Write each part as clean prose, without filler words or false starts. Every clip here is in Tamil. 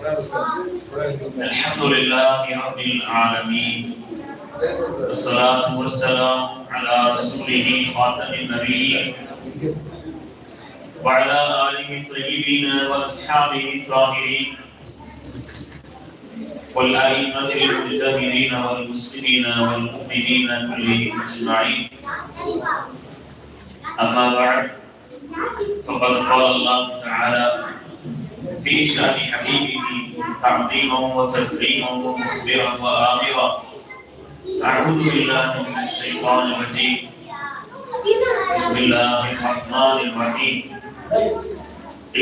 الحمد لله رب العالمين، والصلاة والسلام على رسوله خاتم النبيين وعلى آله الطيبين وأصحابه الطاهرين والأئمة المجتهدين والمسلمين والمؤمنين كلهم أجمعين. أما بعد، فقد قال الله تعالى في شأن حبيبه تعظيما وتكريما ومخبرا وآمرا: أعوذ بالله من الشيطان الرجيم، بسم الله الرحمن الرحيم.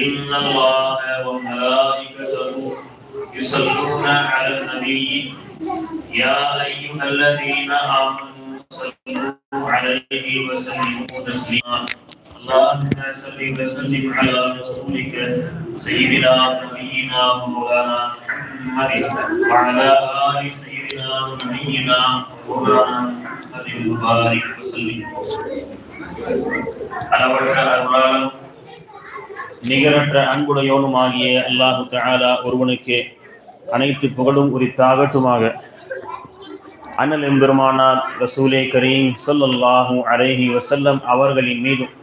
إن الله وملائكته يصلون على النبي يا أيها الذين آمنوا صلوا عليه وسلموا تسليما. اللهم صل وسلم على رسولك سيدنا ونبينا ومولانا محمد وعلى آل سيدنا ونبينا ومولانا محمد وبارك وسلم. அளவற்ற அருளாளன் நிகரற்ற அன்புடையோனுமாகிய அல்லாஹு தஆலா ஒருவனுக்கு அனைத்து புகழும் உரித்தாகட்டுமாக. அண்ணல் எம்பெருமானார் ரசூலே கரீம் ஸல்லல்லாஹு அலைஹி வஸல்லம் அவர்களின் மீதும்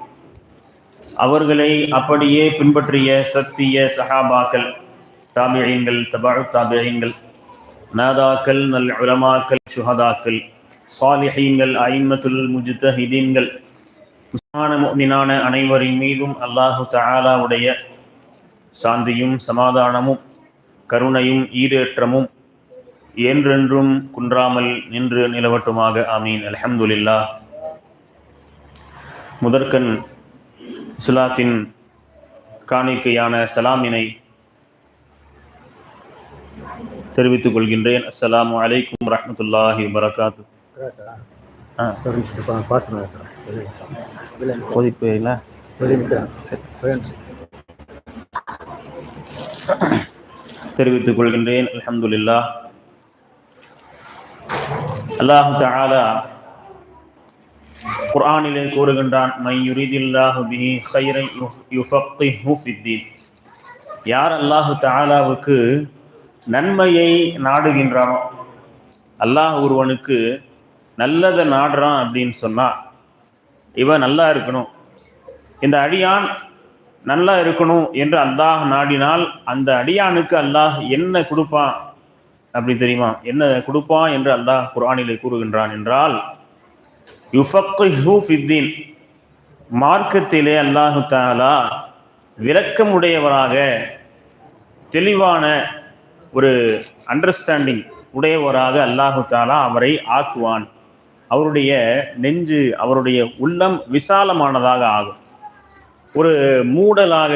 அவர்களை அப்படியே பின்பற்றிய சத்திய சஹாபாக்கள், தாபிஈன்கள், தபஉ தாபிஈன்கள், நாதாக்கள், நல் உலமாக்கள், ஷுஹதாக்கள், சாலிஹீன்கள், அயிம்மத்துல் முஜ்தஹிதீன்கள், முஸ்லிமான முஃமினான அனைவரின் மீதும் அல்லாஹு தஆலாவுடைய சாந்தியும் சமாதானமும் கருணையும் ஈரேற்றமும் என்றென்றும் குன்றாமல் நின்று நிலவட்டுமாக. ஆமீன். அல்ஹம்துலில்லாஹ். முதற்கண் இஸ்லாத்தின் காணிக்கையான சலாமினை தெரிவித்துக் கொள்கின்றேன். அஸ்ஸலாமு அலைக்கும் வரஹ்மத்துல்லாஹி வபரகாத்து. தெரிவித்துக் கொள்கின்றேன். அல்ஹம்துலில்லாஹ். அல்லாஹ் தஆலா குர்ஆனிலே கூறுகின்றான், மை யுரிதில்லாஹு பிஹி கைரன் யுஃபக்கிஹு ஃபித்தீன். யார் அல்லாஹ் தஆலாவுக்கு நன்மையை நாடுகின்றானோ, அல்லாஹ் ஒருவனுக்கு நல்லதை நாடுறான் அப்படின்னு சொன்னா, இவன் நல்லா இருக்கணும், இந்த அடியான் நல்லா இருக்கணும் என்று அல்லாஹ் நாடினால் அந்த அடியானுக்கு அல்லாஹ் என்ன கொடுப்பான் அப்படி தெரியுமா? என்ன கொடுப்பான் என்று அல்லாஹ் குர்ஆனிலே கூறுகின்றான் என்றால், யுஃபக்கிஹு ஃபித்தீன், மார்க்கத்திலே அல்லாஹு தஆலா விளக்கமுடையவராக, தெளிவான ஒரு அண்டர்ஸ்டாண்டிங் உடையவராக அல்லாஹு தஆலா அவரை ஆக்குவான். அவருடைய நெஞ்சு, அவருடைய உள்ளம் விசாலமானதாக ஆகும். ஒரு மூடலாக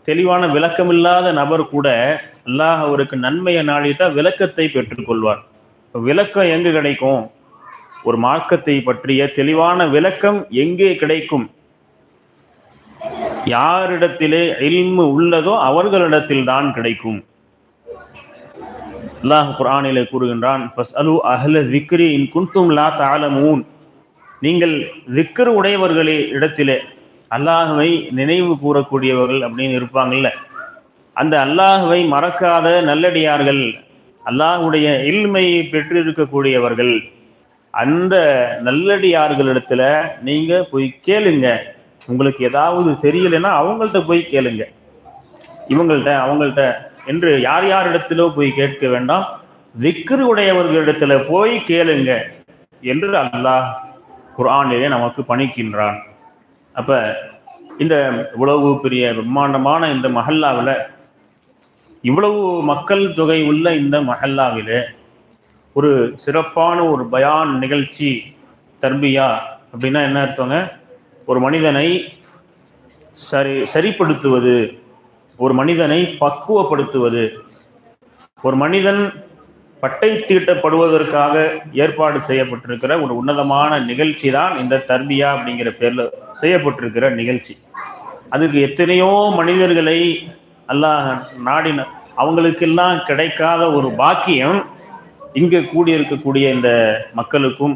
தெளிவான விளக்கமில்லாத நபர் கூட அல்லாஹ் அவருக்கு நன்மையை நாடிட்டா விளக்கத்தை பெற்றுக்கொள்வார். விளக்கம் எங்கு கிடைக்கும்? ஒரு மார்க்கத்தை பற்றிய தெளிவான விளக்கம் எங்கே கிடைக்கும்? யாரிடத்திலே இல்மு உள்ளதோ அவர்களிடத்தில் தான் கிடைக்கும். அல்லாஹ் குர்ஆனிலே கூறுகின்றான், ஃபஸ்அலு அஹ்ல ஸிக்ரி இன் குன்தும் லா தஅலமூன். நீங்கள் ஸிக்ர் உடையவர்களே இடத்திலே, அல்லாஹ்வை நினைவு கூறக்கூடியவர்கள் அப்படின்னு இருப்பாங்கல்ல, அந்த அல்லாஹ்வை மறக்காத நல்லடியார்கள், அல்லாஹ்வுடைய இல்மையை பெற்றிருக்கக்கூடியவர்கள், அந்த நல்லடியார்களிடத்துல நீங்க போய் கேளுங்க. உங்களுக்கு ஏதாவது தெரியலைன்னா அவங்கள்ட்ட போய் கேளுங்க. இவங்கள்ட்ட அவங்கள்ட்ட என்று யார் யாரிடத்திலோ போய் கேட்க வேண்டாம், ஸிக்ர் உடையவர்களிடத்துல போய் கேளுங்க என்று அல்லாஹ் குர்ஆனிலே நமக்கு பணிக்கின்றான். அப்ப இந்த இவ்வளவு பெரிய பிரம்மாண்டமான இந்த மஹல்லாவில், இவ்வளவு மக்கள் தொகை உள்ள இந்த மஹல்லாவிலே ஒரு சிறப்பான ஒரு பயான் நிகழ்ச்சி, தர்பியா அப்படின்னா என்ன அர்த்தங்க? ஒரு மனிதனை சரிப்படுத்துவது, ஒரு மனிதனை பக்குவப்படுத்துவது, ஒரு மனிதன் பட்டை தீட்டப்படுவதற்காக ஏற்பாடு செய்யப்பட்டிருக்கிற ஒரு உன்னதமான நிகழ்ச்சி தான் இந்த தர்பியா அப்படிங்கிற பேர்ல செய்யப்பட்டிருக்கிற நிகழ்ச்சி. அதுக்கு எத்தனையோ மனிதர்களை அல்லாஹ் நாடின, அவங்களுக்கெல்லாம் கிடைக்காத ஒரு பாக்கியம் இங்கே கூடியிருக்கக்கூடிய இந்த மக்களுக்கும்,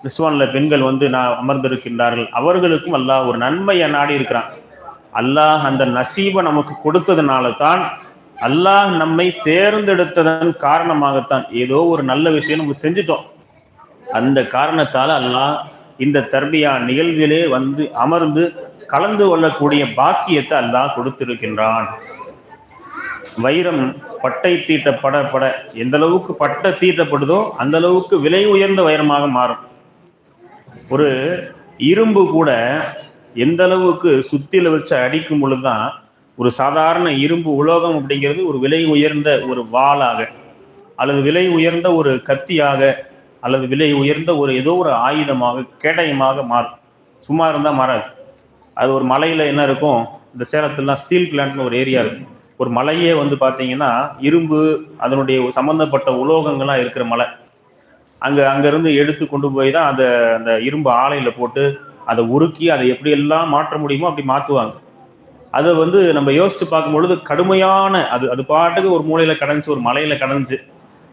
நிஸ்வான்ல பெண்கள் நான் அமர்ந்திருக்கின்றார்கள், அவர்களுக்கும் அல்லாஹ் ஒரு நன்மையை நாடி இருக்கிறான். அல்லாஹ் அந்த நசீபை நமக்கு கொடுத்ததுனால தான் அல்லாஹ் நம்மை தேர்ந்தெடுத்ததன் காரணமாகத்தான். ஏதோ ஒரு நல்ல விஷயம் நம்ம செஞ்சுட்டோம், அந்த காரணத்தால் அல்லாஹ் இந்த தர்பியா நிகழ்விலே வந்து அமர்ந்து கலந்து கொள்ளக்கூடிய பாக்கியத்தை அல்லாஹ் கொடுத்திருக்கின்றான். வைரம் பட்டை தீட்டப்பட எந்த அளவுக்கு பட்டை தீட்டப்படுதோ அந்த அளவுக்கு விலை உயர்ந்த வைரமாக மாறும். ஒரு இரும்பு கூட எந்த அளவுக்கு சுத்தில வச்சு அடிக்கும் பொழுதுதான் ஒரு சாதாரண இரும்பு உலோகம் அப்படிங்கிறது ஒரு விலை உயர்ந்த ஒரு வாளாக, அல்லது விலை உயர்ந்த ஒரு கத்தியாக, அல்லது விலை உயர்ந்த ஒரு ஏதோ ஒரு ஆயுதமாக, கேடயமாக மாறும். சும்மா இருந்தால் மாறாது. அது ஒரு மலையில் என்ன இருக்கும், இந்த சேலத்துலாம் ஸ்டீல் பிளான்ட்னு ஒரு ஏரியா இருக்கும். ஒரு மலையே வந்து பார்த்தீங்கன்னா இரும்பு அதனுடைய சம்மந்தப்பட்ட உலோகங்கள்லாம் இருக்கிற மலை. அங்கேருந்து எடுத்து கொண்டு போய் தான் அந்த இரும்பு ஆலையில் போட்டு அதை உருக்கி அதை எப்படியெல்லாம் மாற்ற முடியுமோ அப்படி மாற்றுவாங்க. அதை வந்து நம்ம யோசித்து பார்க்கும்பொழுது கடுமையான அது பாட்டுக்கு ஒரு மூலையில் கடைஞ்சி ஒரு மலையில் கடைஞ்சி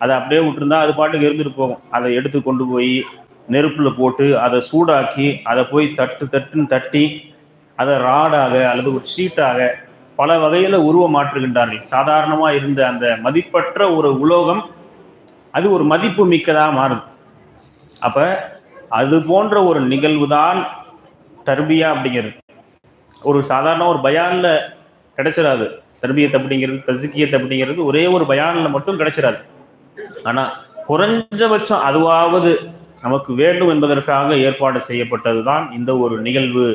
அதை அப்படியே விட்டுருந்தா அது பாட்டுக்கு இருந்துட்டு போகும். அதை எடுத்து கொண்டு போய் நெருப்பில் போட்டு அதை சூடாக்கி அதை போய் தட்டுன்னு தட்டி அதை ராடாக அல்லது ஒரு ஷீட்டாக பல வகையில் உருவ மாற்றுகின்றார்கள். சாதாரணமாக இருந்த அந்த மதிப்பற்ற ஒரு உலோகம் அது ஒரு மதிப்பு மிக்கதாக மாறுது. அப்போ அது போன்ற ஒரு நிகழ்வு தான் தர்பியா அப்படிங்கிறது. ஒரு சாதாரண ஒரு பயானில் கிடைச்சிடாது. தர்பியத் அப்படிங்கிறது, தஸ்கியத் அப்படிங்கிறது ஒரே ஒரு பயானில் மட்டும் கிடைச்சிடாது. ஆனால் குறைஞ்சபட்சம் அதுவாவது நமக்கு வேண்டும் என்பதற்காக ஏற்பாடு செய்யப்பட்டது தான் இந்த ஒரு நிகழ்வு.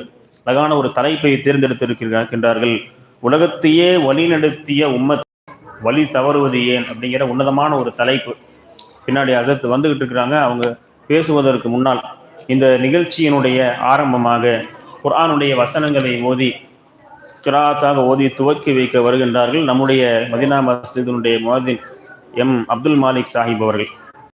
அழகான ஒரு தலைப்பை தேர்ந்தெடுத்திருக்கின்றார்கள். உலகத்தையே வழிநடத்திய உம்மத் வழி தவறுவது ஏன் அப்படிங்கிற உன்னதமான ஒரு தலைப்பு. பின்னாடி ஹஸரத் வந்துகிட்டு இருக்கிறாங்க. அவங்க பேசுவதற்கு முன்னால் இந்த நிகழ்ச்சியினுடைய ஆரம்பமாக குர்ஆனுடைய வசனங்களை ஓதி கிராத்தாக ஓதி துவக்கி வைக்க வருகின்றார்கள் நம்முடைய மதீனா மஸ்ஜிதினுடைய முஅத்தின் எம் அப்துல் மாலிக் சாஹிப் அவர்கள்.